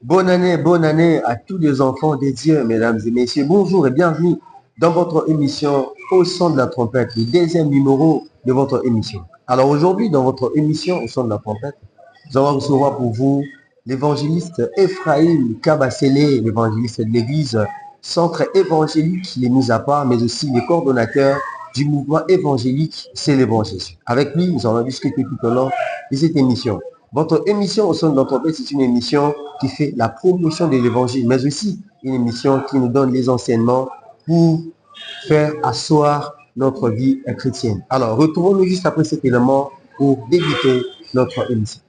Bonne année à tous les enfants des dieux, mesdames et messieurs. Bonjour et bienvenue dans votre émission Au son de la trompette, le deuxième numéro de votre émission. Alors aujourd'hui, dans votre émission Au son de la trompette, nous allons recevoir pour vous l'évangéliste Ephraim Kabasele, l'évangéliste de l'église Centre évangélique, les mis à part, mais aussi les coordonnateurs du mouvement évangélique Célébrons Jésus. Avec lui, nous allons discuter tout au long de cette émission. Votre émission au son de l'entreprise, c'est une émission qui fait la promotion de l'évangile, mais aussi une émission qui nous donne les enseignements pour faire asseoir notre vie chrétienne. Alors, retrouvons-nous juste après cet élément pour débuter notre émission.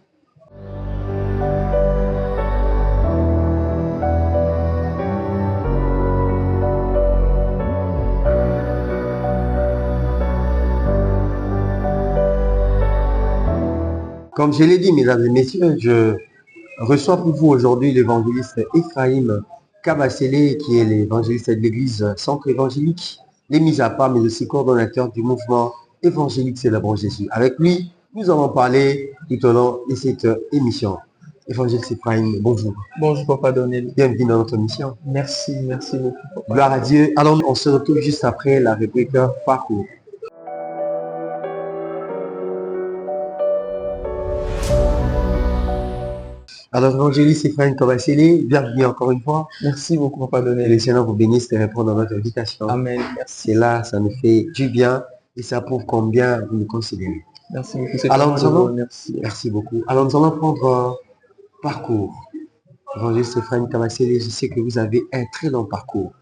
Comme je l'ai dit, mesdames et messieurs, je reçois pour vous aujourd'hui l'évangéliste Ephraim Kabasele, qui est l'évangéliste de l'église Centre évangélique, les mis à part, mais aussi coordonnateur du mouvement évangélique Célébrons Jésus. Avec lui, nous allons parler tout au long de cette émission. Évangéliste Ephraim, bonjour. Bonjour Papa Donnel. Bienvenue dans notre émission. Merci beaucoup. Papa. Gloire à Dieu. Alors, on se retrouve juste après la rubrique Parcours. Alors, évangéliste Ephraim Kabasele, bienvenue encore une fois. Merci beaucoup Papa Et Donnel. le Seigneur vous bénisse de répondre à notre invitation. Amen. Merci. C'est là, ça nous fait du bien et ça prouve combien vous nous considérez. Merci beaucoup. C'est Alors, vraiment nous allons- merci. Merci beaucoup. Alors, nous allons prendre un parcours. Évangéliste Ephraim Kabasele, je sais que vous avez un très long parcours.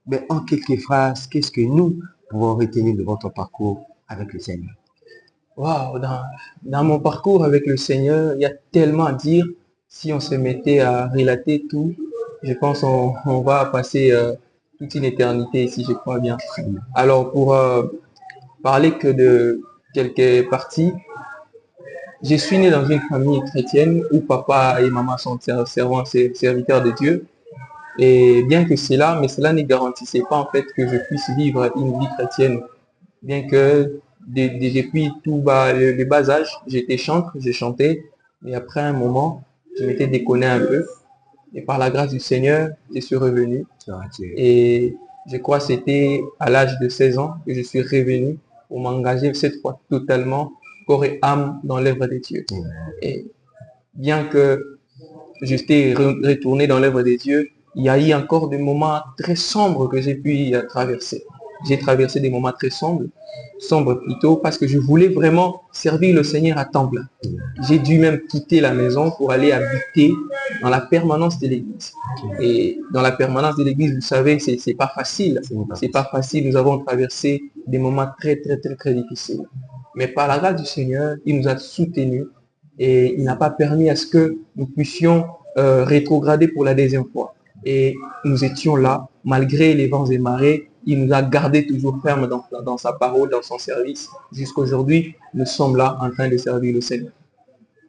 Mais en quelques phrases, qu'est-ce que nous pouvons retenir de votre parcours avec le Seigneur? Waouh, dans mon parcours avec le Seigneur, il y a tellement à dire. Si on se mettait à relater tout, je pense on va passer toute une éternité ici, je crois bien. Alors pour parler que de quelques parties, je suis né dans une famille chrétienne où papa et maman sont serviteurs de Dieu. Et bien que cela, mais cela ne garantissait pas en fait que je puisse vivre une vie chrétienne. Bien que depuis tout bas, le bas âge, j'étais chantre, je chantais. Et après un moment, je m'étais déconné un peu. Et par la grâce du Seigneur, je suis revenu. Gloire à Dieu. Et je crois que c'était à l'âge de 16 ans que je suis revenu pour m'engager cette fois totalement, corps et âme, dans l'œuvre de Dieu. Et bien que j'étais retourné dans l'œuvre de Dieu, il y a eu encore des moments très sombres que j'ai pu traverser. J'ai traversé des moments très sombres plutôt, parce que je voulais vraiment servir le Seigneur à temps plein. J'ai dû même quitter la maison pour aller habiter dans la permanence de l'église. Et dans la permanence de l'église, vous savez, c'est pas facile. C'est pas facile. Nous avons traversé des moments très difficiles. Mais par la grâce du Seigneur, il nous a soutenus et il n'a pas permis à ce que nous puissions rétrograder pour la deuxième fois. Et nous étions là, malgré les vents et marées, il nous a gardés toujours fermes dans sa parole, dans son service. Jusqu'aujourd'hui, nous sommes là en train de servir le Seigneur.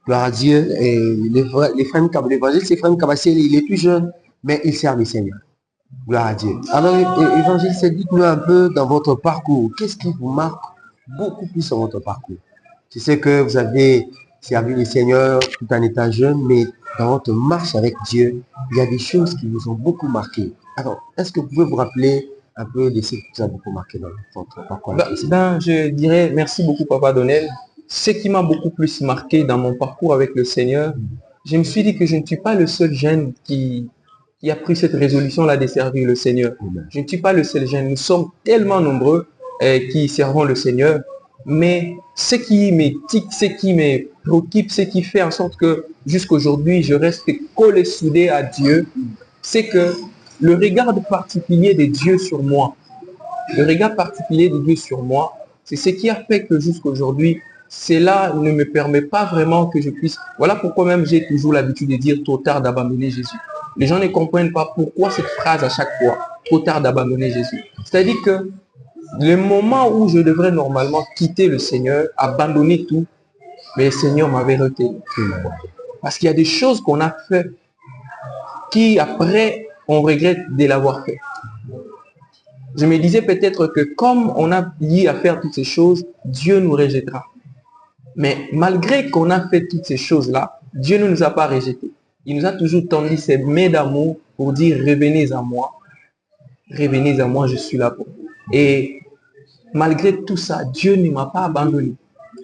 Gloire à Dieu. Et l'évangéliste Ephraim Kabasele, il est tout jeune, mais il sert le Seigneur. Gloire à Dieu. Alors, évangéliste, dites-nous un peu dans votre parcours, qu'est-ce qui vous marque beaucoup plus dans votre parcours? Je sais que vous avez servi le Seigneur tout en étant jeune, mais dans votre marche avec Dieu, il y a des choses qui vous ont beaucoup marqué. Alors, est-ce que vous pouvez vous rappeler un peu de ce qui vous a beaucoup marqué dans votre parcours avec le Seigneur? Je dirais merci beaucoup Papa Donnel. Ce qui m'a beaucoup plus marqué dans mon parcours avec le Seigneur, je me suis dit que je ne suis pas le seul jeune qui a pris cette résolution-là de servir le Seigneur. Je ne suis pas le seul jeune. Nous sommes tellement nombreux qui servons le Seigneur. Mais ce qui me tique, ce qui me préoccupe, ce qui fait en sorte que jusqu'aujourd'hui, je reste collé soudé à Dieu, c'est que le regard particulier de Dieu sur moi, le regard particulier de Dieu sur moi, c'est ce qui a fait que jusqu'aujourd'hui, cela ne me permet pas vraiment que je puisse... Voilà pourquoi même j'ai toujours l'habitude de dire trop tard d'abandonner Jésus. Les gens ne comprennent pas pourquoi cette phrase à chaque fois, trop tard d'abandonner Jésus. C'est-à-dire que le moment où je devrais normalement quitter le Seigneur, abandonner tout, mais le Seigneur m'avait retenu. Parce qu'il y a des choses qu'on a fait qui après, on regrette de l'avoir fait. Je me disais peut-être que comme on a eu à faire toutes ces choses, Dieu nous rejettera. Mais malgré qu'on a fait toutes ces choses-là, Dieu ne nous a pas rejetés. Il nous a toujours tendu ses mains d'amour pour dire revenez à moi, je suis là pour vous. Et malgré tout ça, Dieu ne m'a pas abandonné.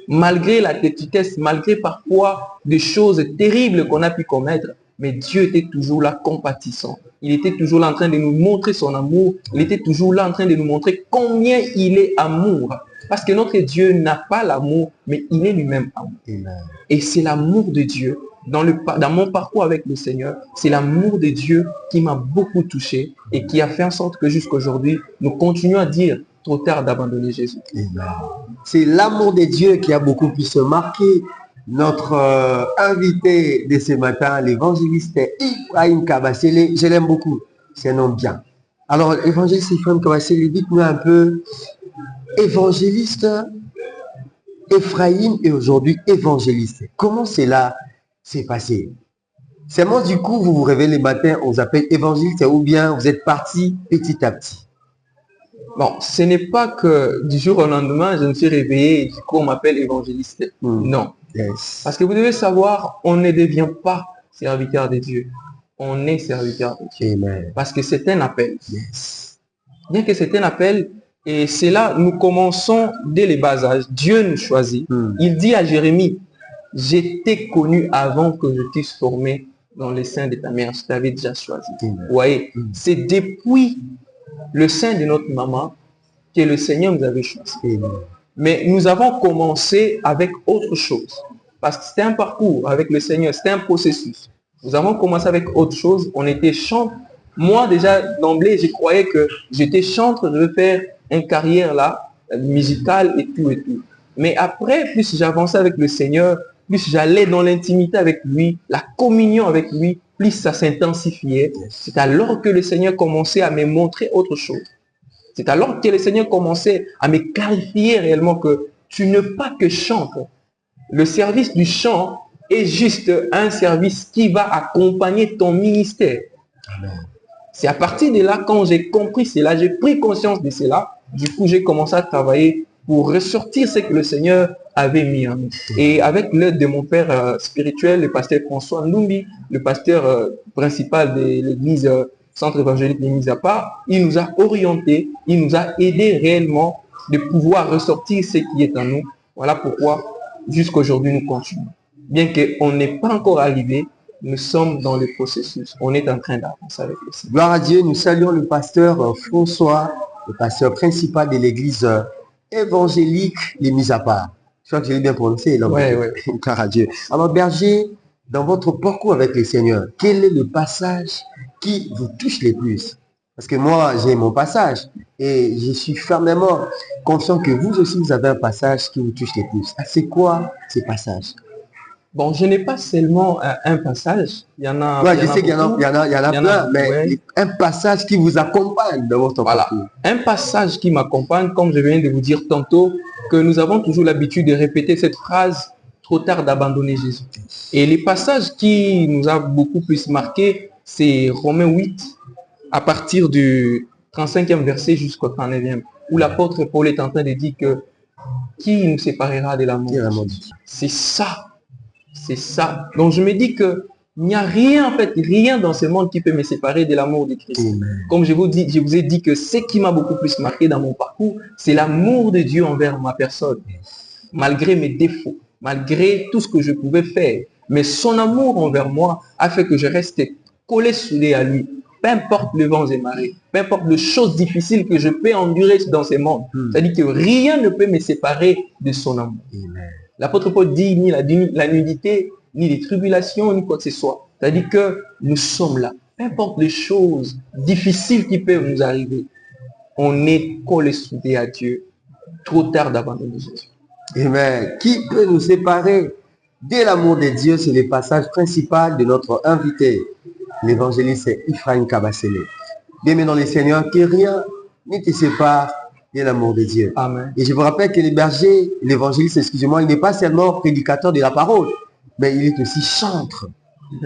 Malgré la têtutesse, malgré parfois des choses terribles qu'on a pu commettre, mais Dieu était toujours là compatissant. Il était toujours là en train de nous montrer son amour. Il était toujours là en train de nous montrer combien il est amour. Parce que notre Dieu n'a pas l'amour, mais il est lui-même amour. Amen. Et c'est l'amour de Dieu. Dans mon parcours avec le Seigneur, c'est l'amour de Dieu qui m'a beaucoup touché et qui a fait en sorte que jusqu'à aujourd'hui, nous continuons à dire trop tard d'abandonner Jésus. Amen. C'est l'amour de Dieu qui a beaucoup plus marqué notre invité de ce matin, l'évangéliste Ephraim Kabasele. Je l'aime beaucoup, c'est un homme bien. Alors, évangéliste Ephraim Kabasele, dites-nous un peu, évangéliste Ephraim et aujourd'hui évangéliste. Comment cela s'est passé? Seulement du coup, vous vous réveillez le matin, on vous appelle évangéliste ou bien vous êtes parti petit à petit? Bon, ce n'est pas que du jour au lendemain, je me suis réveillé et du coup on m'appelle évangéliste. Non. Yes. Parce que vous devez savoir, on ne devient pas serviteur de Dieu. On est serviteur de Dieu. Amen. Parce que c'est un appel. Yes. Bien que c'est un appel, et c'est là, nous commençons dès les bas âges. Dieu nous choisit. Il dit à Jérémie, j'étais connu avant que je t'eusse formé dans les seins de ta mère. Je t'avais déjà choisi. Vous voyez, c'est depuis le sein de notre maman que le Seigneur nous avait choisi. Mais nous avons commencé avec autre chose. Parce que c'était un parcours avec le Seigneur, c'était un processus. Nous avons commencé avec autre chose. On était chantre. Moi, déjà, d'emblée, je croyais que j'étais chantre, je veux faire une carrière là, musicale et tout et tout. Mais après, plus j'avançais avec le Seigneur, plus j'allais dans l'intimité avec lui, la communion avec lui, plus ça s'intensifiait. C'est alors que le Seigneur commençait à me montrer autre chose. C'est alors que le Seigneur commençait à me clarifier réellement que tu n'es pas que chantre. Le service du chant est juste un service qui va accompagner ton ministère. Amen. C'est à partir de là, quand j'ai compris cela, j'ai pris conscience de cela, du coup j'ai commencé à travailler pour ressortir ce que le Seigneur avait mis en nous. Et avec l'aide de mon père spirituel, le pasteur François Ndumbi, le pasteur principal de l'église Centre évangélique de Mise à part, il nous a orientés, il nous a aidés réellement de pouvoir ressortir ce qui est en nous. Voilà pourquoi jusqu'à aujourd'hui nous continuons. Bien qu'on n'est pas encore arrivé, nous sommes dans le processus. On est en train d'avancer avec le Seigneur. Gloire à Dieu, nous saluons le pasteur François, le pasteur principal de l'église évangélique Les Mises à part. Je crois que je l'ai bien prononcé. Ouais. Gloire à Dieu. Alors berger, dans votre parcours avec le Seigneur, quel est le passage qui vous touche le plus? Parce que moi, j'ai mon passage et je suis fermement conscient que vous aussi, vous avez un passage qui vous touche le plus. C'est quoi ce passage? Bon, je n'ai pas seulement un passage. Il y en a. Ouais, je sais qu'il y en a plein, mais un passage qui vous accompagne dans votre parcours. Un passage qui m'accompagne, comme je viens de vous dire tantôt, que nous avons toujours l'habitude de répéter cette phrase, trop tard d'abandonner Jésus. Et les passages qui nous a beaucoup plus marqué, c'est Romains 8, à partir du 35e verset jusqu'au 39e, où l'apôtre Paul est en train de dire que qui nous séparera de l'amour de Dieu? C'est ça. C'est ça. Donc je me dis que il n'y a rien, en fait, rien dans ce monde qui peut me séparer de l'amour de Christ. Amen. Comme je vous ai dit que ce qui m'a beaucoup plus marqué dans mon parcours, c'est l'amour de Dieu envers ma personne. Malgré mes défauts, malgré tout ce que je pouvais faire, mais son amour envers moi a fait que je restais collé soudé à lui. Peu importe le vent et marées, peu importe les choses difficiles que je peux endurer dans ce monde. C'est-à-dire que rien ne peut me séparer de son amour. Amen. L'apôtre Paul dit ni la nudité, ni les tribulations, ni quoi que ce soit. C'est-à-dire que nous sommes là. Peu importe les choses difficiles qui peuvent nous arriver, on est collé soudé à Dieu. Trop tard d'abandonner Jésus. Amen. Qui peut nous séparer de l'amour de Dieu? C'est le passage principal de notre invité, l'évangéliste Ephraim Kabasele. Bien-aimé dans le Seigneur, que rien ne te sépare de l'amour de Dieu. Amen. Et je vous rappelle que le berger, l'évangéliste, excusez-moi, il n'est pas seulement prédicateur de la parole, mais il est aussi chantre.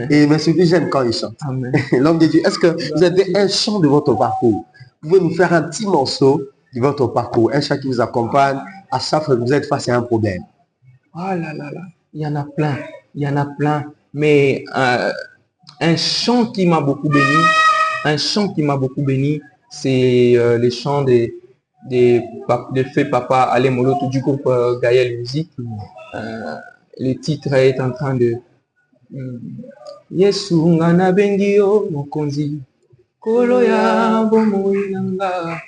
Et mais surtout, j'aime quand il chante. Amen. L'homme de Dieu, est-ce que vous avez un chant de votre parcours? Vous pouvez nous faire un petit morceau de votre parcours, un chant qui vous accompagne à chaque fois que vous êtes face à un problème. Oh là là là, il y en a plein, il y en a plein. Mais Un chant qui m'a beaucoup béni, c'est les chants de Feu Papa Ale Moloto du groupe Gaël Musique. Le titre est en train de Yesu ngana bengio mokonzi kolo ya bomoi nanga.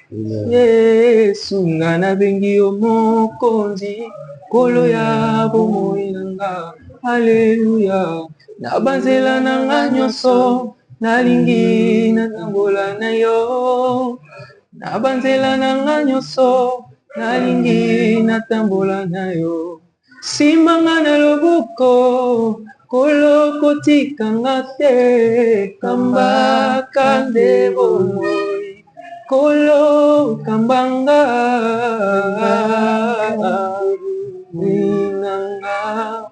Yesu ngana bengio mokonzi kolo ya bomoi nanga. Alléluia. Na banzela nanga nyonso nalingi natambola na yo. Na banzela nanga nyonso nalingi natambola na yo. Simanga na loboko kolo kotikanga te kambaka nde bomoi kolo kambanga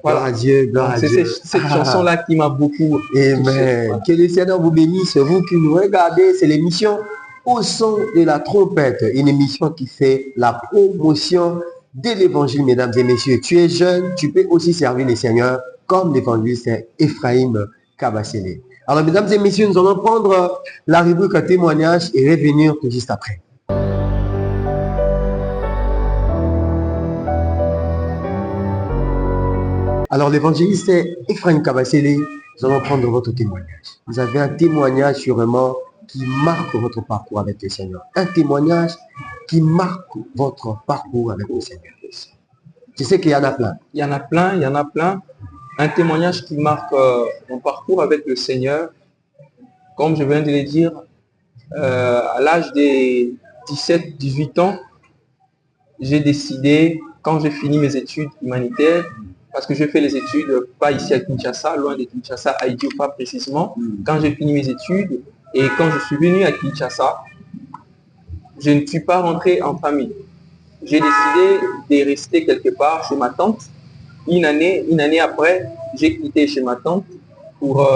Voilà. Dieu, c'est cette chanson-là qui m'a beaucoup touché. Que le Seigneur vous bénisse, vous qui nous regardez, c'est l'émission Au son de la trompette, une émission qui fait la promotion de l'évangile, mesdames et messieurs. Tu es jeune, tu peux aussi servir le Seigneur comme l'évangéliste Ephraim Kabasele. Alors, mesdames et messieurs, nous allons prendre la rubrique témoignage et revenir tout juste après. Alors, l'évangéliste Ephraim Kabasele, nous allons prendre votre témoignage. Vous avez un témoignage sûrement qui marque votre parcours avec le Seigneur. Un témoignage qui marque votre parcours avec le Seigneur. Tu sais qu'il y en a plein. Il y en a plein. Un témoignage qui marque mon parcours avec le Seigneur. Comme je viens de le dire, à l'âge de 17-18 ans, j'ai décidé, quand j'ai fini mes études humanitaires, parce que j'ai fait les études pas ici à Kinshasa, loin de Kinshasa, à Idiofa précisément. Quand j'ai fini mes études et quand je suis venu à Kinshasa, je ne suis pas rentré en famille. J'ai décidé de rester quelque part chez ma tante. Une année après, j'ai quitté chez ma tante pour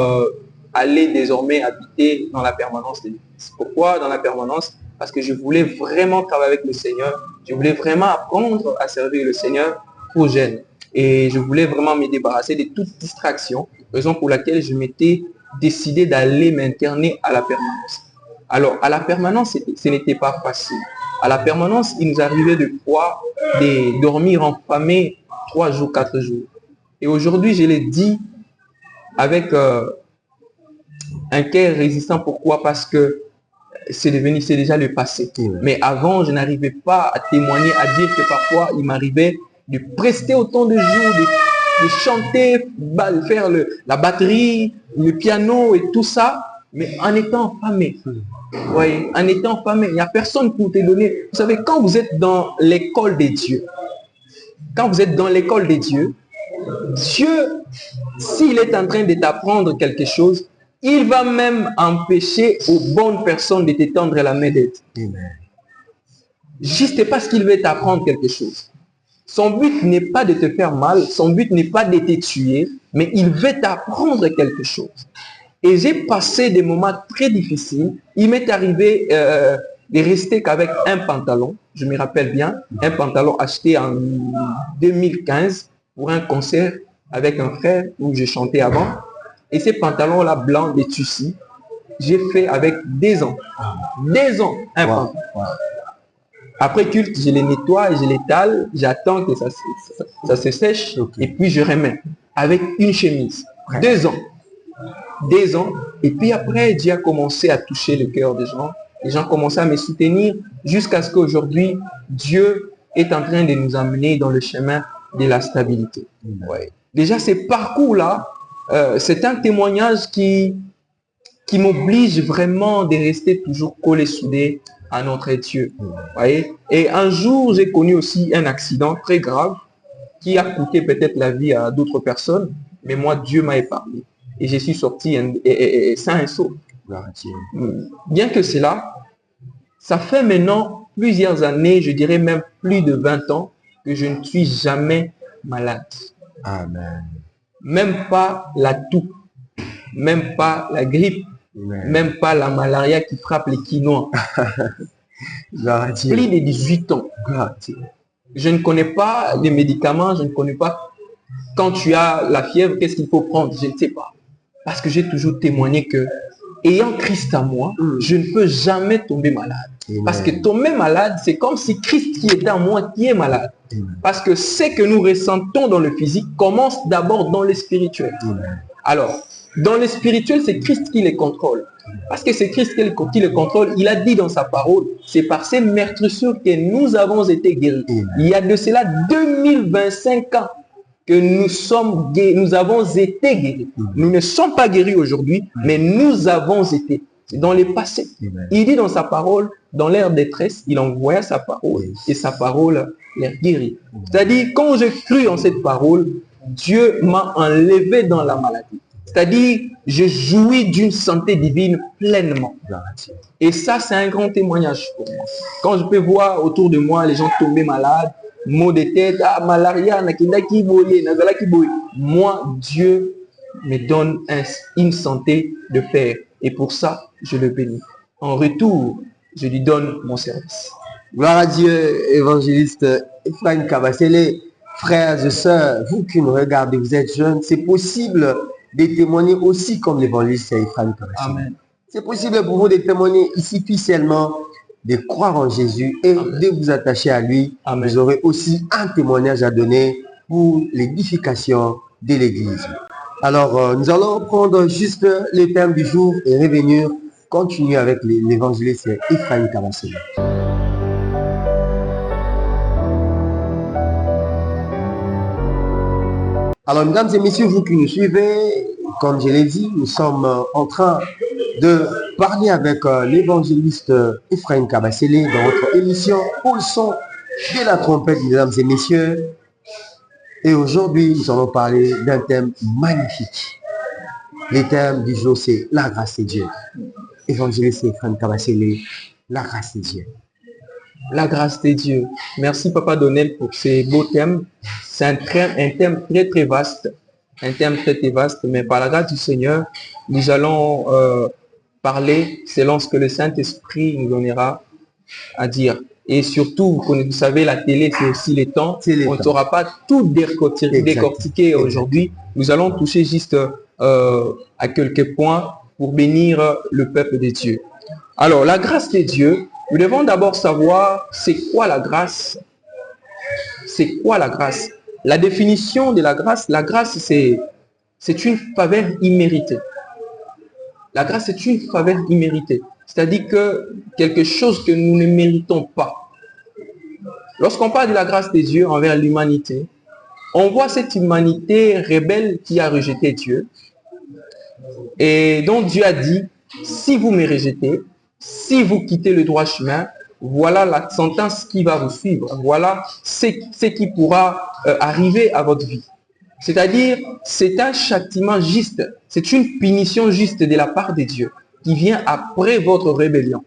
aller désormais habiter dans la permanence de l'Église. Pourquoi dans la permanence? Parce que je voulais vraiment travailler avec le Seigneur. Je voulais vraiment apprendre à servir le Seigneur aux jeunes. Et je voulais vraiment me débarrasser de toute distraction, raison pour laquelle je m'étais décidé d'aller m'interner à la permanence. Alors, à la permanence, ce n'était pas facile. À la permanence, il nous arrivait de dormir enfamé 3 jours, 4 jours. Et aujourd'hui, je l'ai dit avec un cœur résistant. Pourquoi? Parce que c'est déjà le passé. Mais avant, je n'arrivais pas à témoigner, à dire que parfois, il m'arrivait de prester autant de jours, de chanter, de faire la batterie, le piano et tout ça, mais en étant affamé. Vous voyez, en étant affamé, il n'y a personne pour te donner. Vous savez, quand vous êtes dans l'école des dieux, Dieu, s'il est en train de t'apprendre quelque chose, il va même empêcher aux bonnes personnes de te tendre la main d'aide. Juste parce qu'il veut t'apprendre quelque chose. Son but n'est pas de te faire mal, son but n'est pas de te tuer, mais il veut t'apprendre quelque chose. Et j'ai passé des moments très difficiles. Il m'est arrivé de rester qu'avec un pantalon, je me rappelle bien, un pantalon acheté en 2015 pour un concert avec un frère où je chantais avant. Et ces pantalons-là blancs, des tissus, j'ai fait avec 2 ans. 2 ans, un pantalon. Après culte, je les nettoie et je l'étale, j'attends que ça se sèche et puis je remets avec une chemise. 2 ans. 2 ans. Et puis après, Dieu a commencé à toucher le cœur des gens. Les gens commençaient à me soutenir jusqu'à ce qu'aujourd'hui, Dieu est en train de nous amener dans le chemin de la stabilité. Déjà, ces parcours-là, c'est un témoignage qui m'oblige vraiment de rester toujours collé, soudé à notre Dieu. Voyez? Et un jour, j'ai connu aussi un accident très grave qui a coûté peut-être la vie à d'autres personnes, mais moi, Dieu m'a épargné. Et je suis sorti sain et sauf. Bien que cela, ça fait maintenant plusieurs années, je dirais même plus de 20 ans, que je ne suis jamais malade. Amen. Même pas la toux, même pas la grippe, même pas la malaria qui frappe les quinois. Plus de 18 ans. Je ne connais pas les médicaments, je ne connais pas quand tu as la fièvre, qu'est-ce qu'il faut prendre, je ne sais pas. Parce que j'ai toujours témoigné que, ayant Christ à moi, je ne peux jamais tomber malade. Amen. Parce que tomber malade, c'est comme si Christ qui est en moi qui est malade. Amen. Parce que ce que nous ressentons dans le physique commence d'abord dans le spirituel. Amen. Alors, dans le spirituel, c'est Christ qui les contrôle. Parce que c'est Christ qui les contrôle. Il a dit dans sa parole, c'est par ces meurtrissures que nous avons été guéris. Amen. Il y a de cela 2025 ans que nous avons été guéris. Nous ne sommes pas guéris aujourd'hui, mais nous avons été. C'est dans les passés. Amen. Il dit dans sa parole, dans leur détresse, il envoya sa parole et sa parole les guérit. C'est-à-dire, quand j'ai cru en cette parole, Dieu m'a enlevé dans la maladie. C'est-à-dire, je jouis d'une santé divine pleinement. Et ça, c'est un grand témoignage pour moi. Quand je peux voir autour de moi les gens tomber malades, maux de tête, malaria, moi, Dieu me donne une santé de fer. Et pour ça, je le bénis. En retour, je lui donne mon service. Gloire à Dieu, évangéliste Ephraim Kabasele. Frères et sœurs, vous qui nous regardez, vous êtes jeunes, c'est possible de témoigner aussi comme l'évangéliste Ephraim Kabasele. Amen. C'est possible pour vous de témoigner. Il suffit seulement de croire en Jésus et Amen. de vous attacher à lui. Amen. Vous aurez aussi un témoignage à donner pour l'édification de l'Église. Alors, nous allons prendre juste le thème du jour et revenir, continuer avec l'évangéliste Ephraim Kabasele. Alors, mesdames et messieurs, vous qui nous suivez, comme je l'ai dit, nous sommes en train de parler avec l'évangéliste Ephraim Kabasele dans votre émission Au son de la trompette, mesdames et messieurs. Et aujourd'hui, nous allons parler d'un thème magnifique. Le thème du jour, c'est la grâce de Dieu. Évangéliste Ephraim Kabasele, la grâce de Dieu. La grâce de Dieu. Merci Papa Donnel pour ces beaux thèmes. C'est un thème très très vaste. Un thème très très vaste. Mais par la grâce du Seigneur, nous allons parler selon ce que le Saint-Esprit nous donnera à dire. Et surtout, vous savez, la télé, c'est aussi les temps. On ne saura pas tout décortiquer aujourd'hui. Nous allons toucher juste à quelques points pour bénir le peuple de Dieu. Alors, la grâce de Dieu, nous devons d'abord savoir c'est quoi la grâce. C'est quoi la grâce? La définition de la grâce, c'est une faveur imméritée. La grâce est une faveur imméritée. C'est-à-dire que quelque chose que nous ne méritons pas. Lorsqu'on parle de la grâce de Dieu envers l'humanité, on voit cette humanité rebelle qui a rejeté Dieu. Et donc Dieu a dit, si vous me rejetez, si vous quittez le droit chemin, voilà la sentence qui va vous suivre. Voilà ce qui pourra arriver à votre vie. C'est-à-dire, c'est un châtiment juste. C'est une punition juste de la part de Dieu qui vient après votre rébellion.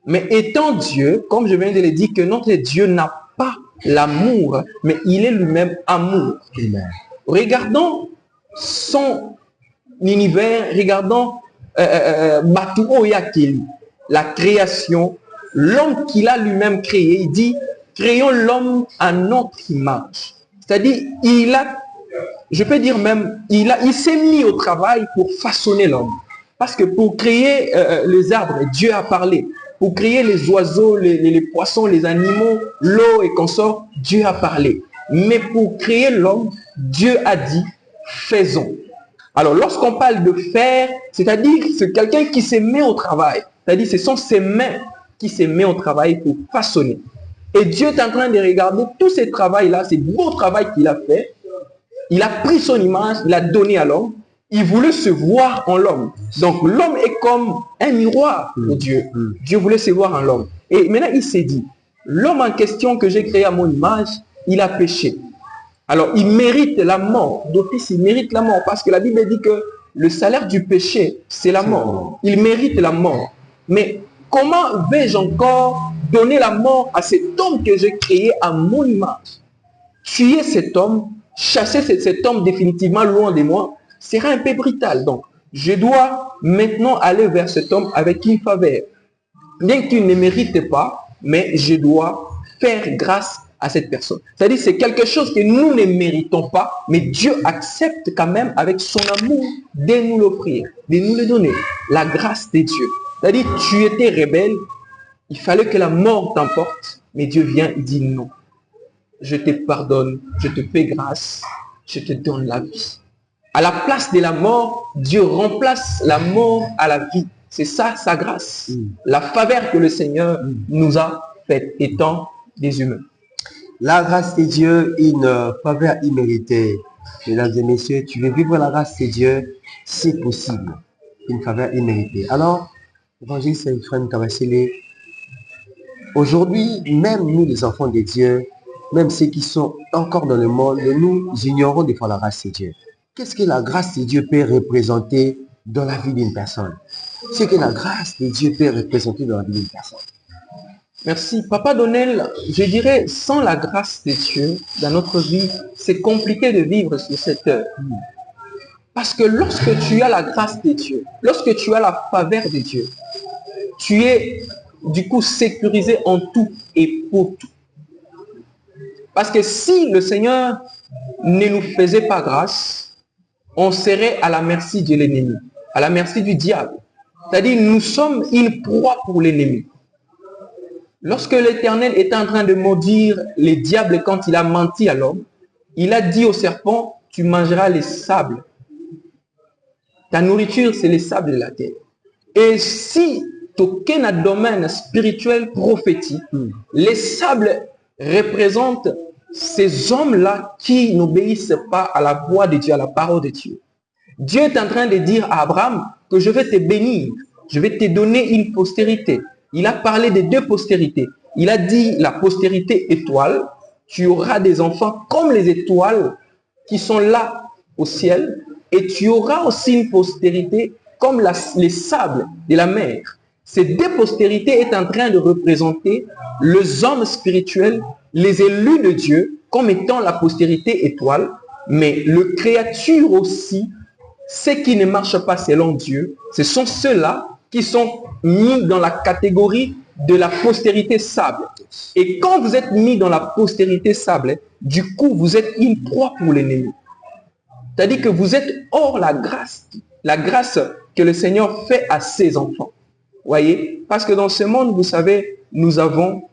Mais étant Dieu, comme je viens de le dire, que notre Dieu n'a pas l'amour, mais il est lui-même amour. Amen. Regardons son univers, regardons Matuoyakeli, la création, l'homme qu'il a lui-même créé. Il dit, créons l'homme à notre image. C'est-à-dire, je peux dire même, il s'est mis au travail pour façonner l'homme. Parce que pour créer les arbres, Dieu a parlé. Pour créer les oiseaux, les poissons, les animaux, l'eau et consorts, Dieu a parlé. Mais pour créer l'homme, Dieu a dit, faisons. Alors, lorsqu'on parle de faire, c'est-à-dire c'est quelqu'un qui se met au travail. C'est-à-dire ce sont ses mains qui se met au travail pour façonner. Et Dieu est en train de regarder tout ce travail-là, ce beau travail qu'il a fait. Il a pris son image, il a donné à l'homme. Il voulait se voir en l'homme. Donc l'homme est comme un miroir pour Dieu. Dieu voulait se voir en l'homme. Et maintenant il s'est dit, l'homme en question que j'ai créé à mon image, il a péché. Alors il mérite la mort. D'office, il mérite la mort. Parce que la Bible dit que le salaire du péché, c'est la mort. Il mérite la mort. Mais comment vais-je encore donner la mort à cet homme que j'ai créé à mon image? Tuer cet homme, chasser cet homme définitivement loin de moi, sera un peu brutal. Donc, je dois maintenant aller vers cet homme avec une faveur. Bien qu'il ne mérite pas, mais je dois faire grâce à cette personne. C'est-à-dire c'est quelque chose que nous ne méritons pas, mais Dieu accepte quand même avec son amour de nous l'offrir, de nous le donner. La grâce de Dieu. C'est-à-dire tu étais rebelle, il fallait que la mort t'emporte, mais Dieu vient, il dit non. Je te pardonne, je te fais grâce, je te donne la vie. À la place de la mort, Dieu remplace la mort à la vie. C'est ça, sa grâce. La faveur que le Seigneur nous a faite étant des humains. La grâce de Dieu, une faveur imméritée. Mesdames et messieurs, tu veux vivre la grâce de Dieu, c'est possible. Une faveur imméritée. Alors, évangéliste Ephraim Kabasele, aujourd'hui, même nous les enfants de Dieu, même ceux qui sont encore dans le monde, nous ignorons des fois la grâce de Dieu. Qu'est-ce que la grâce de Dieu peut représenter dans la vie d'une personne? C'est que la grâce de Dieu peut représenter dans la vie d'une personne. Merci. Papa Donnel, je dirais, sans la grâce de Dieu dans notre vie, c'est compliqué de vivre sur cette terre. Parce que lorsque tu as la grâce de Dieu, lorsque tu as la faveur de Dieu, tu es du coup sécurisé en tout et pour tout. Parce que si le Seigneur ne nous faisait pas grâce, on serait à la merci de l'ennemi, à la merci du diable. C'est-à-dire, nous sommes une proie pour l'ennemi. Lorsque l'Éternel est en train de maudire les diables quand il a menti à l'homme, il a dit au serpent, tu mangeras les sables. Ta nourriture, c'est les sables de la terre. Et si aucun domaine spirituel prophétique, les sables représentent ces hommes-là qui n'obéissent pas à la voix de Dieu, à la parole de Dieu. Dieu est en train de dire à Abraham que je vais te bénir, je vais te donner une postérité. Il a parlé de deux postérités. Il a dit la postérité étoile, tu auras des enfants comme les étoiles qui sont là au ciel, et tu auras aussi une postérité comme les sables de la mer. Ces deux postérités est en train de représenter les hommes spirituels, les élus de Dieu, comme étant la postérité étoile, mais le créature aussi, ceux qui ne marchent pas selon Dieu, ce sont ceux-là qui sont mis dans la catégorie de la postérité sable. Et quand vous êtes mis dans la postérité sable, du coup, vous êtes une proie pour l'ennemi. C'est-à-dire que vous êtes hors la grâce que le Seigneur fait à ses enfants. Voyez? Parce que dans ce monde, vous savez, nous avons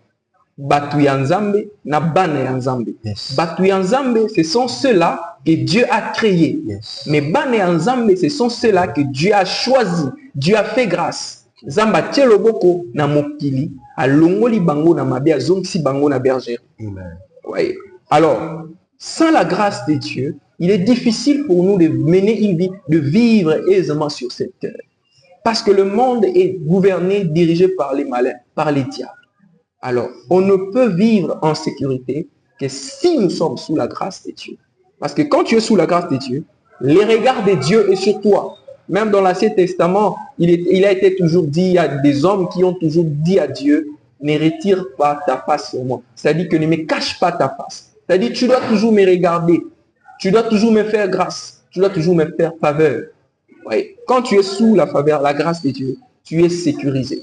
Batu ya Nzambe, na bana ya Nzambe. Batu ya Nzambe, ce sont ceux-là que Dieu a créés. Mais bana ya Nzambe, ce sont ceux-là que Dieu a choisis. Dieu a fait grâce. Zamba tielo boko na mokili, alongoli bango na mabe, azongisi bango na berger. Voyez? Alors, sans la grâce de Dieu, il est difficile pour nous de mener une vie, de vivre aisément sur cette terre. Parce que le monde est gouverné, dirigé par les malins, par les diables. Alors, on ne peut vivre en sécurité que si nous sommes sous la grâce de Dieu. Parce que quand tu es sous la grâce de Dieu, les regards de Dieu est sur toi. Même dans l'Ancien Testament, il a été toujours dit, il y a des hommes qui ont toujours dit à Dieu, ne retire pas ta face sur moi. C'est-à-dire que ne me cache pas ta face. C'est-à-dire tu dois toujours me regarder. Tu dois toujours me faire grâce. Tu dois toujours me faire faveur. Oui. Quand tu es sous la faveur, la grâce de Dieu, tu es sécurisé.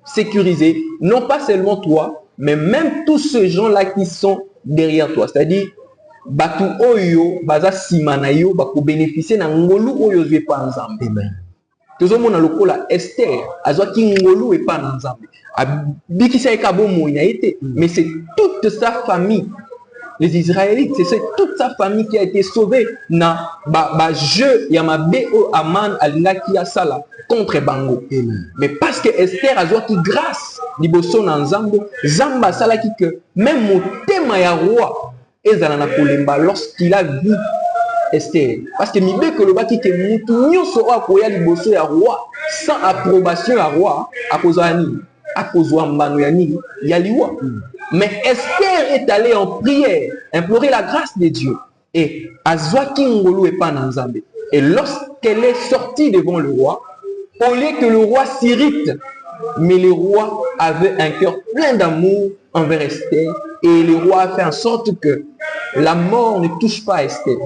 Sécurisé, non pas seulement toi, mais même tous ces gens-là qui sont derrière toi. C'est-à-dire, batu oyo, baza simanayo, bako bénéficier na ngolu oyo zwe pa nzambe. Tozomona lokola Esther, azwa ki ngolu e pa nzambe. Abikisa ekabo moya ete, mais c'est toute sa famille. Les Israélites, c'est toute sa famille qui a été sauvée na jeu yamabe o aman alingaki ya sala contre bango. Mais parce que Esther a qui grâce liboso na nzambe, zamba sala ki que même motema ya roi ezala na kolemba lorsqu'il a vu Esther. Parce que mibe que le baki ke mutu nyonso akoya liboso ya roi sans approbation ya roi akozani akozwa mbano ya nini ya liwa. Mais Esther est allée en prière, implorer la grâce de Dieu. Et Azwaki Ngolu et Pananzambe. Et lorsqu'elle est sortie devant le roi, au lieu que le roi s'irrite, mais le roi avait un cœur plein d'amour envers Esther. Et le roi a fait en sorte que la mort ne touche pas Esther.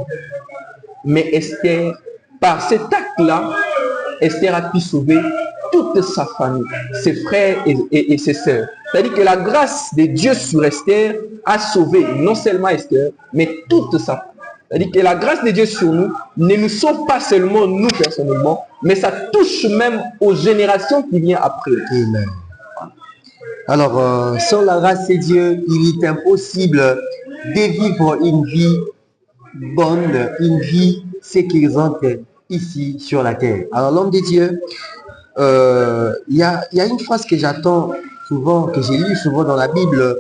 Mais Esther, par cet acte-là, Esther a pu sauver toute sa famille, ses frères et ses sœurs. C'est-à-dire que la grâce de Dieu sur Esther a sauvé non seulement Esther, mais toute sa famille. C'est-à-dire que la grâce de Dieu sur nous ne nous sauve pas seulement nous personnellement, mais ça touche même aux générations qui viennent après. Amen. Alors, sans la grâce de Dieu, il est impossible de vivre une vie bonne, une vie sécurisante ici sur la terre. Alors, l'homme de Dieu, il y a une phrase que j'attends souvent, que j'ai lue souvent dans la Bible.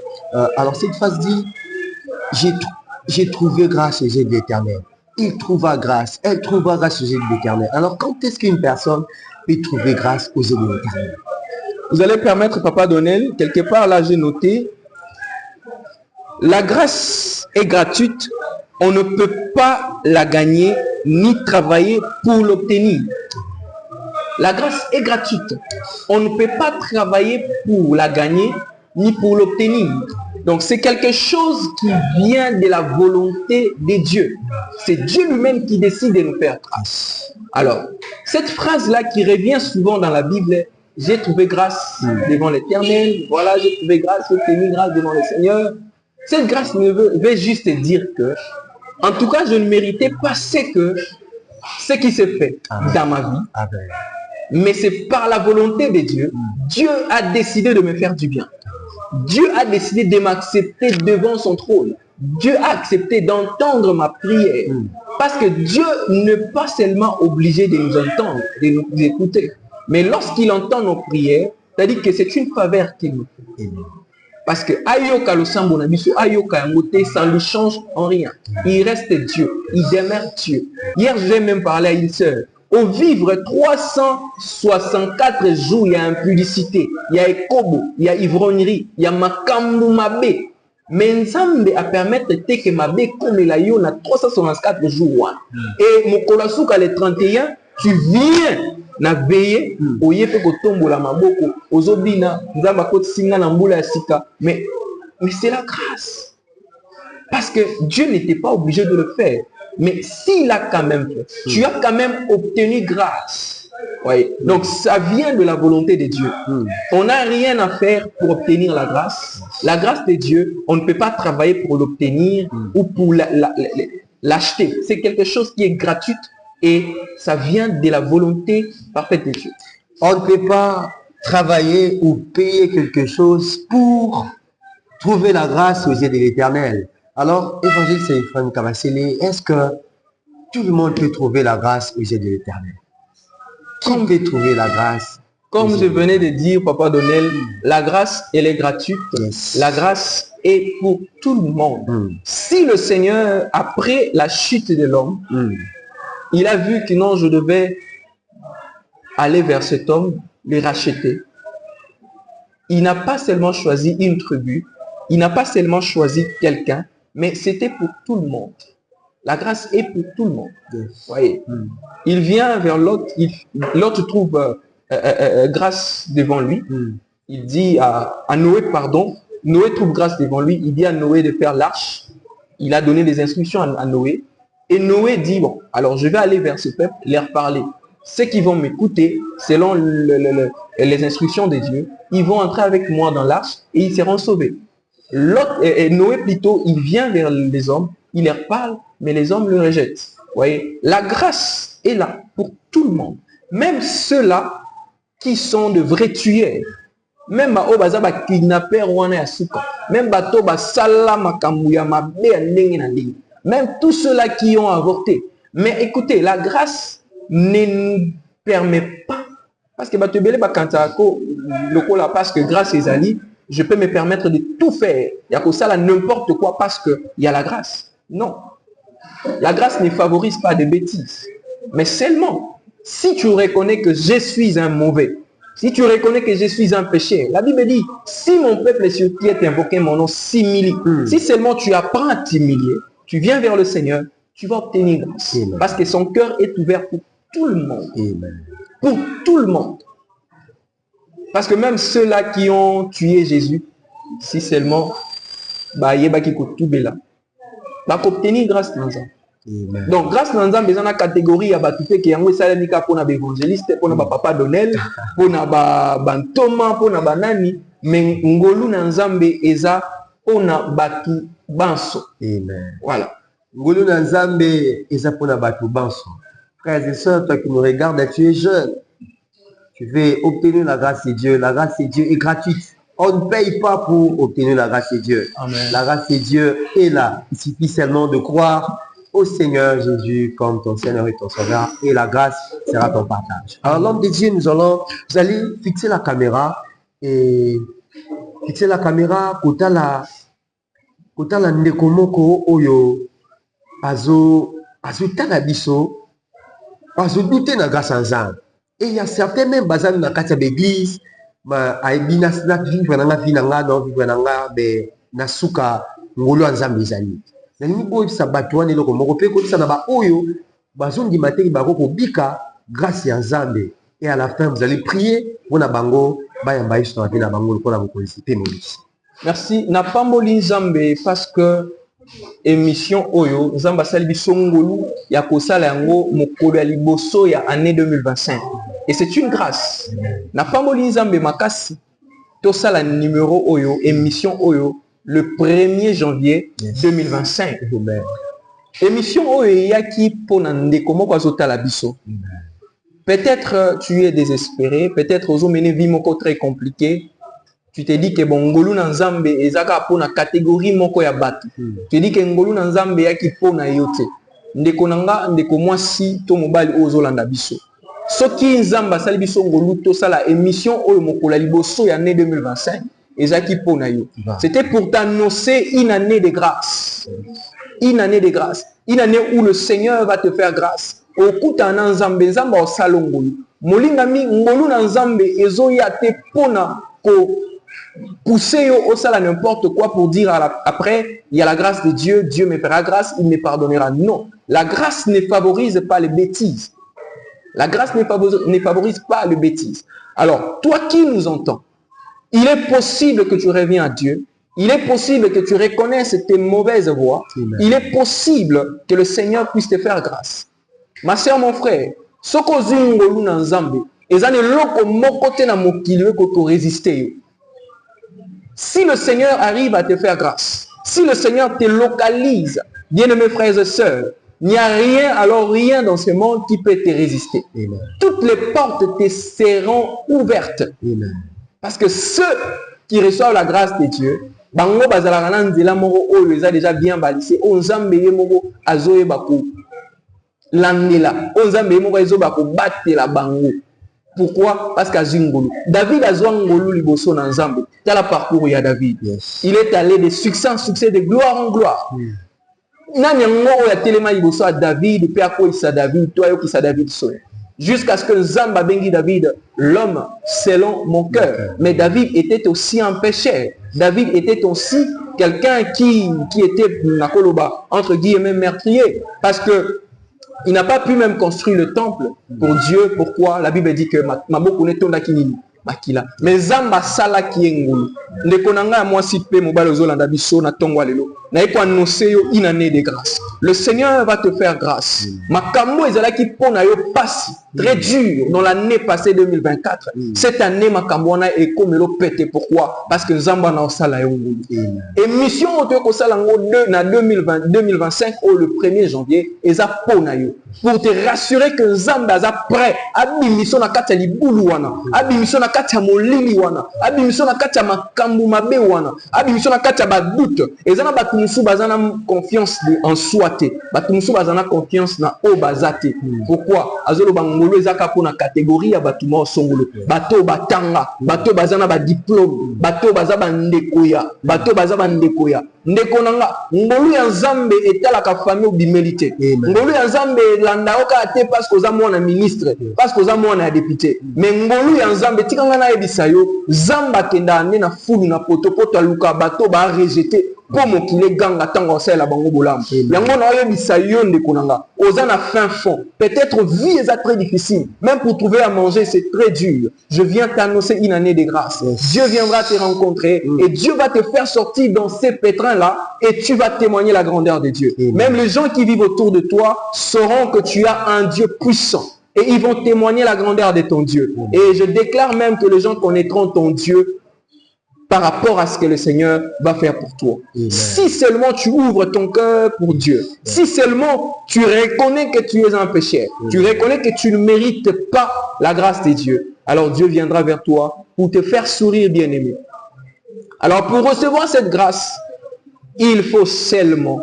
Alors, cette phrase dit, j'ai trouvé grâce aux yeux de l'Éternel. Il trouva grâce, elle trouva grâce aux yeux de l'Éternel. Alors, quand est-ce qu'une personne peut trouver grâce aux yeux de l'Éternel? Vous allez permettre, Papa Donnel, quelque part là j'ai noté, la grâce est gratuite, on ne peut pas la gagner ni travailler pour l'obtenir. La grâce est gratuite, on ne peut pas travailler pour la gagner ni pour l'obtenir. Donc c'est quelque chose qui vient de la volonté de Dieu. C'est Dieu lui-même qui décide de nous faire grâce. Alors, cette phrase-là qui revient souvent dans la Bible, j'ai trouvé grâce devant l'Éternel, voilà, j'ai trouvé grâce, j'ai obtenu grâce devant le Seigneur. Cette grâce veut juste dire que, en tout cas, je ne méritais pas ce qui s'est fait dans ma vie. Mais c'est par la volonté de Dieu. Dieu a décidé de me faire du bien. Dieu a décidé de m'accepter devant son trône. Dieu a accepté d'entendre ma prière. Parce que Dieu n'est pas seulement obligé de nous entendre, de nous écouter. Mais lorsqu'il entend nos prières, c'est-à-dire que c'est une faveur qu'il nous fait. Parce que Ayoka le Sambonabiso, Ayoka Yamote, ça ne lui change en rien. Il reste Dieu, il demeure Dieu. Hier, j'ai même parlé à une sœur. Au vivre 364 jours, il y a impudicité, il y a écobo, il y a ivrognerie, il y a makambu mabe. Mais Nzambe a permettre que mabe comme la yo na 364 jours. Et mon kolasuka le 31, tu viens na veillé, oye pe kotombo la maboko, ozobina, nzamba koti singa na mbula ya sika. Mais c'est la grâce. Parce que Dieu n'était pas obligé de le faire. Mais s'il a quand même fait, tu as quand même obtenu grâce. Oui. Donc ça vient de la volonté de Dieu. On n'a rien à faire pour obtenir la grâce. La grâce de Dieu, on ne peut pas travailler pour l'obtenir ou pour l'acheter. C'est quelque chose qui est gratuit et ça vient de la volonté parfaite de Dieu. On ne peut pas travailler ou payer quelque chose pour trouver la grâce aux yeux de l'Éternel. Alors, Évangile Saint-Ephraim Kabasele, est-ce que tout le monde peut trouver la grâce aux yeux de l'Éternel? Qui peut trouver la grâce? Comme je venais de dire, Papa Donnel, la grâce, elle est gratuite. La grâce est pour tout le monde. Si le Seigneur, après la chute de l'homme, il a vu que non, je devais aller vers cet homme, le racheter. Il n'a pas seulement choisi une tribu, il n'a pas seulement choisi quelqu'un, mais c'était pour tout le monde. La grâce est pour tout le monde. Voyez. Il vient vers l'autre, l'autre trouve grâce devant lui. Il dit à Noé, pardon, Noé trouve grâce devant lui. Il dit à Noé de faire l'arche. Il a donné des instructions à Noé. Et Noé dit, bon, alors je vais aller vers ce peuple, leur parler. Ceux qui vont m'écouter, selon les instructions de Dieu, ils vont entrer avec moi dans l'arche et ils seront sauvés. Noé plutôt, il vient vers les hommes, il leur parle, mais les hommes le rejettent. Vous voyez, la grâce est là pour tout le monde. Même ceux-là qui sont de vrais tueurs. Même même tous ceux-là qui ont avorté. Mais écoutez, la grâce ne nous permet pas. Parce que parce que grâce à Zali, je peux me permettre de tout faire. Il y a que ça n'importe quoi parce qu'il y a la grâce. Non. La grâce ne favorise pas des bêtises. Mais seulement, si tu reconnais que je suis un mauvais, si tu reconnais que je suis un péché, la Bible dit, si mon peuple sur qui est invoqué mon nom s'humilie, si seulement tu apprends à t'humilier, tu viens vers le Seigneur, tu vas obtenir grâce. Parce que son cœur est ouvert pour tout le monde. Pour tout le monde. Parce que même ceux-là qui ont tué Jésus, si seulement, obtenir grâce dans ça. Amen. Donc grâce na nzambe eza na catégorie ya bato pe ke yango esalemi ka mpona baévangéliste, mpona bapapa donel, mpona bantoma, mpona banani, mais ngolu na nzambe eza mpona bato banso. Amen. Voilà. Ngolu na nzambe eza mpona bato banso. Frères et sœurs, toi qui nous regardes, tu es jeune. Tu veux obtenir la grâce de Dieu. La grâce de Dieu est gratuite. On ne paye pas pour obtenir la grâce de Dieu. Amen. La grâce de Dieu est là. Il suffit seulement de croire au Seigneur Jésus comme ton Seigneur et ton Sauveur, et la grâce sera ton partage. Alors l'homme de Dieu, vous allez fixer la caméra et fixer la caméra kotala ndeko moko oyo azo tala biso azo douter na grâce nzambe. Et il y a certains même bazali na kati ya l'église ma aibina na vivre na vie na nga no vivre na nga be na suka ngolo nzambe ezali. Na nini boy sa bato wana eloko moko pe ko na ba oyo bazondi materi bako kobika grâce ya nzambe. Et à la fin vous allez prier pour na bango bayamba yesu na na bango ko na mokonzi pe molisi. Merci. Na pamboli nzambe parce que émission oyo nzamba sali biso ngolu ya kosala yango mokolo ya liboso ya année 2025 et c'est une grâce. Na pamboli nzambe makasi to sala numéro oyo émission oyo le 1er janvier 2025. Émission oyo yaki pona ndeko moko azotala biso. Peut-être tu es désespéré, peut-être ozo mener vie moko très compliquée. Tu te dis que bon ngolu na nzambe ezaka pona catégorie moko ya bato. Tu dis que ngolu na nzambe yaki pona yote. Ndeko nanga ndeko mwasi to mobali ozolanda biso. Soki nzamba sali biso ngolu to sala émission oyo mokola liboso ya année 2025 ezaki pona yo. C'était pour t'annoncer une année de grâce. Une année de grâce. Une année où le Seigneur va te faire grâce. Okuta na nzambe nzamba osala ngolu. Molingami ngolu na nzambe ezoya te pona ko pousser au sala n'importe quoi pour dire après il y a la grâce de Dieu, Dieu me fera grâce, il me pardonnera. Non, la grâce ne favorise pas les bêtises. La grâce ne favorise pas les bêtises. Alors, toi qui nous entends, il est possible que tu reviens à Dieu. Il est possible que tu reconnaisses tes mauvaises voies. Amen. Il est possible que le Seigneur puisse te faire grâce. Ma soeur, mon frère, soko zingolu na nzambe, ezane loko moko te na mokili ko résister. Si le Seigneur arrive à te faire grâce, si le Seigneur te localise, bien-aimés frères et sœurs, il n'y a rien, alors rien dans ce monde qui peut te résister. Amen. Toutes les portes te seront ouvertes. Amen. Parce que ceux qui reçoivent la grâce de Dieu, bango bazalaka na nzela moko oyo eza déjà bien balisé, onzambe ye moko azoyeba ko landela, onzambe ye moko ezoba ko batela bango. Pourquoi? Parce qu'à Zingolo, David a Zongolo liboso na nzambe. Tu as la parcours ya David. Yes. Il est allé de succès en succès, de gloire en gloire. Nanyango ya telema liboso à David, puis à quoi il sa David, toi qui sa David soye. Jusqu'à ce que Zamba bengi David, l'homme selon mon cœur. Mais David était aussi un pécheur. David était aussi quelqu'un qui était nakoloba entre guillemets meurtrier, parce que il n'a pas pu même construire le temple pour Dieu. Pourquoi? La Bible dit que Maboko netonda kinini makila. Mais Zamba sala kiengulu. Ndekonanga moi si pe mobile ozolanda biso na tongwa lelo. Na eko annoncer yo une année de grâce. Le Seigneur va te faire grâce. Makambo ezala ki pona yo passe très dur dans l'année passée 2024. Cette année makambo na eko melo pété. Pourquoi? Parce que Zamba na osala yo ngulu. Et mission oto ko sala ngo na 2025 au le 1er janvier eza pona yo. Pour te rassurer que Zamba za prêt. Abimiso na kati ya libulu wana. Abimiso na kati ya molili wana. Abimiso na kati ya makambo mabe wana. Abimiso na kati ya ba doute. Ezana batu musu bazana confiance en soi te. Batu musu bazana confiance na o bazate. Pourquoi? Azolo bangolo ezaka pona catégorie ya batu mo songolo. Bato batanga, bato bazana ba diplôme, bato baza ba ndekoya, bato baza ba ndekoya. Ndeko nanga ngolu ya nzambe etalaka famille obimélité. Ngolu ya nzambe landa oka te parce que za mwana ministre, parce que za mwana député. Mais ngolu ya nzambe tikanga na ebisa yo, zamba kenda ane na fulu na poto poto aluka bato ba rejeter po mokile ganga tango osala bango bolamu yango na oyebisa yo ndeko na nga oza na fin fond peut-être vie est très difficile même pour trouver à manger c'est très dur je viens t'annoncer une année de grâce Dieu viendra te rencontrer et Dieu va te faire sortir dans ces pétrins là et tu vas témoigner la grandeur de Dieu même les gens qui vivent autour de toi sauront que tu as un Dieu puissant et ils vont témoigner la grandeur de ton Dieu et je déclare même que les gens connaîtront ton Dieu par rapport à ce que le Seigneur va faire pour toi. Amen. Si seulement tu ouvres ton cœur pour Dieu, si seulement tu reconnais que tu es un pécheur, tu reconnais que tu ne mérites pas la grâce de Dieu, alors Dieu viendra vers toi pour te faire sourire, bien-aimé. Alors pour recevoir cette grâce, il faut seulement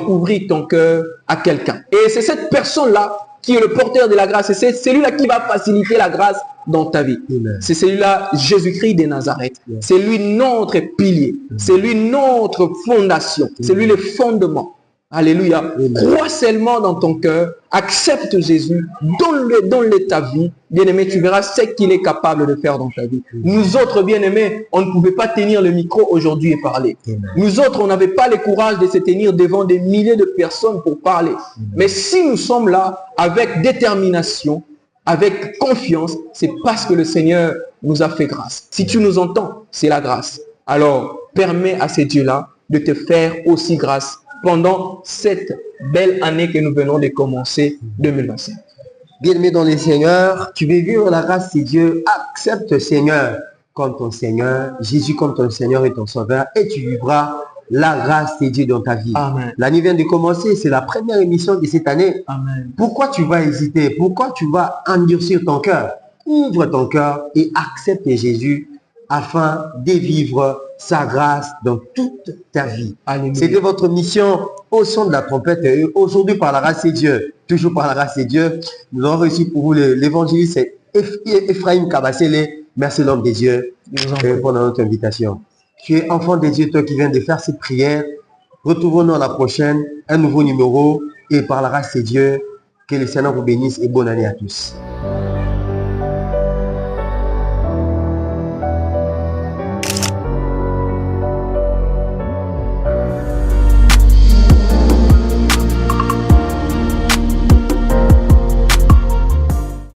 ouvrir ton cœur à quelqu'un. Et c'est cette personne-là qui est le porteur de la grâce. Et c'est celui-là qui va faciliter la grâce dans ta vie. C'est celui-là, Jésus-Christ de Nazareth. C'est lui notre pilier. C'est lui notre fondation. C'est lui le fondement. Alléluia. Crois seulement dans ton cœur. Accepte Jésus. Donne-le ta vie. Bien-aimé, tu verras ce qu'il est capable de faire dans ta vie. Nous autres, bien-aimés, on ne pouvait pas tenir le micro aujourd'hui et parler. Nous autres, on n'avait pas le courage de se tenir devant des milliers de personnes pour parler. Mais si nous sommes là avec détermination, avec confiance, c'est parce que le Seigneur nous a fait grâce. Si tu nous entends, c'est la grâce. Alors, permets à ces dieux-là de te faire aussi grâce pendant cette belle année que nous venons de commencer, 2025. Bien-aimé dans le Seigneur, tu veux vivre la grâce de Dieu, accepte le Seigneur comme ton Seigneur, Jésus comme ton Seigneur et ton Sauveur, et tu vivras la grâce de Dieu dans ta vie. Amen. L'année vient de commencer, c'est la première émission de cette année. Amen. Pourquoi tu vas hésiter? Pourquoi tu vas endurcir ton cœur? Ouvre ton cœur et accepte Jésus afin de vivre sa grâce dans toute ta vie. C'était votre mission au son de la trompette. Et aujourd'hui, par la grâce de Dieu, toujours par la grâce de Dieu, nous avons reçu pour vous l'évangéliste Ephraim Kabasele. Merci l'homme de Dieu pour notre invitation. Tu es enfant de Dieu, toi qui viens de faire cette prière. Retrouvons-nous à la prochaine, un nouveau numéro. Et par la grâce de Dieu, que le Seigneur vous bénisse et bonne année à tous.